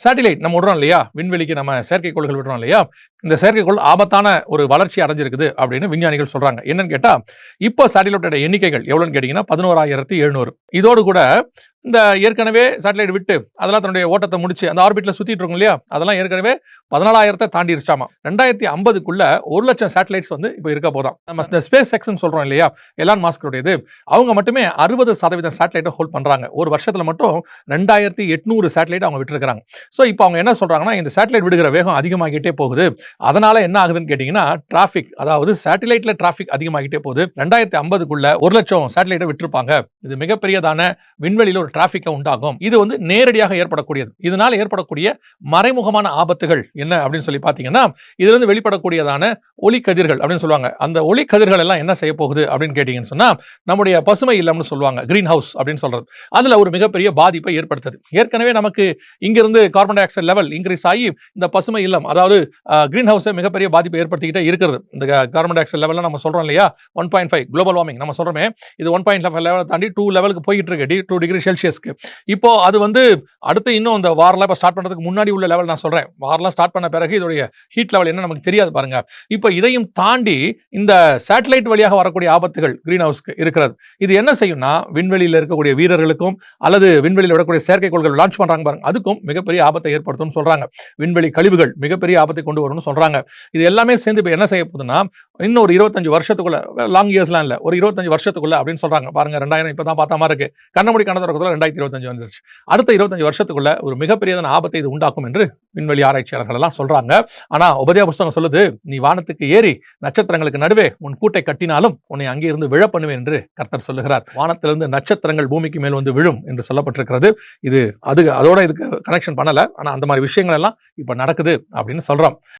Satellite நம்ம விடுறோம் இல்லையா, விண்வெளிக்கு நம்ம செயற்கைக்கோள்கள் விடுறோம் இல்லையா, இந்த செயற்கைக்கோள் ஆபத்தான ஒரு வளர்ச்சி அடைஞ்சிருக்குது அப்படின்னு விஞ்ஞானிகள் சொல்றாங்க. என்னன்னு கேட்டா, இப்போ சேட்டிலைட்டோட எண்ணிக்கைகள் எவ்வளவுன்னு கேட்டீங்கன்னா 11,700. இதோடு கூட இந்த ஏற்கனவே சேட்டலைட் விட்டு அதெல்லாம் தன்னுடைய ஓட்டத்தை முடிச்சு அந்த ஆர்பிட்ல சுத்திட்டு இருக்கும் இல்லையா, அதெல்லாம் ஏற்கனவே 14,000 தாண்டிருச்சாமா. 2050க்குள்ள 1,00,000 சேட்டலைட்ஸ் வந்து இப்போ இருக்க போதாம். நம்ம இந்த ஸ்பேஸ் எக்ஸ்னு சொல்றோம் இல்லையா, எலான் மாஸ்கோடையது, அவங்க மட்டுமே 60% சேட்டலைட்டை ஹோல்ட் பண்றாங்க. ஒரு வருஷத்துல மட்டும் 2,800 சேட்டலைட் அவங்க விட்டுருக்காங்க. ஸோ இப்போ அவங்க என்ன சொல்றாங்கன்னா, இந்த சேட்டலைட் விடுகிற வேகம் அதிகமாகிட்டே போகுது. அதனால என்ன ஆகுதுன்னு கேட்டீங்கன்னா, டிராபிக், அதாவது சேட்டலைட்ல டிராபிக் அதிகமாகிட்டே போகுது. 2050க்குள்ள 1,00,000 சேட்டலைட்டை விட்டுருப்பாங்க. இது மிகப்பெரியதான விண்வெளியில ஒரு டிராபிக்கை உண்டாகும். இது வந்து நேரடியாக ஏற்படக்கூடியது. இதனால ஏற்படக்கூடிய மறைமுகமான ஆபத்துகள் என்ன அப்படின்னு சொல்லி பாத்தீங்கன்னா, இதுல இருந்து வெளிப்படக்கூடியதான ஒளி கதிர்கள் அப்படின்னு சொல்லுவாங்க. அந்த ஒளி கதிர்கள் எல்லாம் என்ன செய்ய போகுது அப்படின்னு கேட்டீங்கன்னு சொன்னா, நம்முடைய பசுமை இல்லம்னு சொல்லுவாங்க, கிரீன் ஹவுஸ் அப்படின்னு சொல்றது, அதுல ஒரு மிகப்பெரிய பாதிப்பை ஏற்படுத்துது. ஏற்கனவே நமக்கு இங்கிருந்து carbon di oxide level increase ஆகி இந்த பசுமை இல்லம், அதாவது கிரீன் ஹவுஸ் மிகப்பெரிய பாதிப்பை ஏற்படுத்திக்கிட்டே இருக்கிறது. இந்த கார்பன் டை ஆக்சைடு லெவல் நம்ம சொல்றோம் இல்லையா, 1.5 குளோபல் வார்மிங் நம்ம சொல்றோமே, இது 1.5 லெவலை தாண்டி 2 லெவலுக்கு போயிட்டு இருக்கு, 2 டிகிரி செல்சியஸ்க்கு. இப்போ அது வந்து அடுத்து இன்னும் இந்த வாரெல்லாம் இப்போ ஸ்டார்ட் பண்றதுக்கு முன்னாடி உள்ள லெவல் நான் சொல்றேன். வாரெல்லாம் ஸ்டார்ட் பண்ண பிறகு இதோடைய ஹீட் லெவல் என்ன நமக்கு தெரியாது பாருங்க. இப்போ இதையும் தாண்டி இந்த சேட்டலைட் வழியாக வரக்கூடிய ஆபத்துகள் கிரீன் ஹவுஸ்க்கு இருக்கிறது. இது என்ன செய்யும்னா, விண்வெளியில் இருக்கக்கூடிய வீரர்களுக்கும் அல்லது விண்வெளியில் விடக்கூடிய செயற்கைக்கோள்கள் லான்ச் பண்றாங்க பாருங்க, அதுக்கும் மிகப்பெரிய ஆபத்தை ஏற்படுத்தும் சொல்றாங்க. விண்வெளி கழிவுகள் மிகப்பெரிய ஆபத்தை கொண்டு வரும்னு சொல்றாங்க. இது எல்லாமே சேர்ந்து இப்போ என்ன செய்ய போகுதுன்னா, இன்னும் ஒரு 25 வருஷத்துக்குள்ள, லாங் இயர்ஸ்லாம் இல்ல, ஒரு 25 வருஷத்துக்குள்ள அப்படின்னு சொல்றாங்க பாருங்க. 2000 இப்பதான் பார்த்த மாதிரி இருக்கு, கண்ணமூடி கணத்திறக்கத்துல 2025 வந்துருச்சு. அடுத்த 25 வருஷத்துக்குள்ள ஒரு மிகப்பெரியதான ஆபத்தை இது உண்டாக்கும் என்று விண்வெளி ஆராய்ச்சியாளர்கள் எல்லாம் சொல்றாங்க. ஆனா உபதேச புஸ்தகம் சொல்லுது, நீ வானத்துக்கு ஏறி நட்சத்திரங்களுக்கு நடுவே உன் கூட்டை கட்டினாலும் உன்னை அங்கே இருந்து விழ பண்ணுவேன் என்று கர்த்தர் சொல்லுகிறார். வானத்திலிருந்து நட்சத்திரங்கள் பூமிக்கு மேல் வந்து விழும் என்று சொல்லப்பட்டிருக்கிறது. இது அதோட இதுக்கு கனெக்ஷன் பண்ணல, ஆனா அந்த மாதிரி விஷயங்கள் எல்லாம் இப்ப நடக்குது அப்படின்னு சொல்றோம்.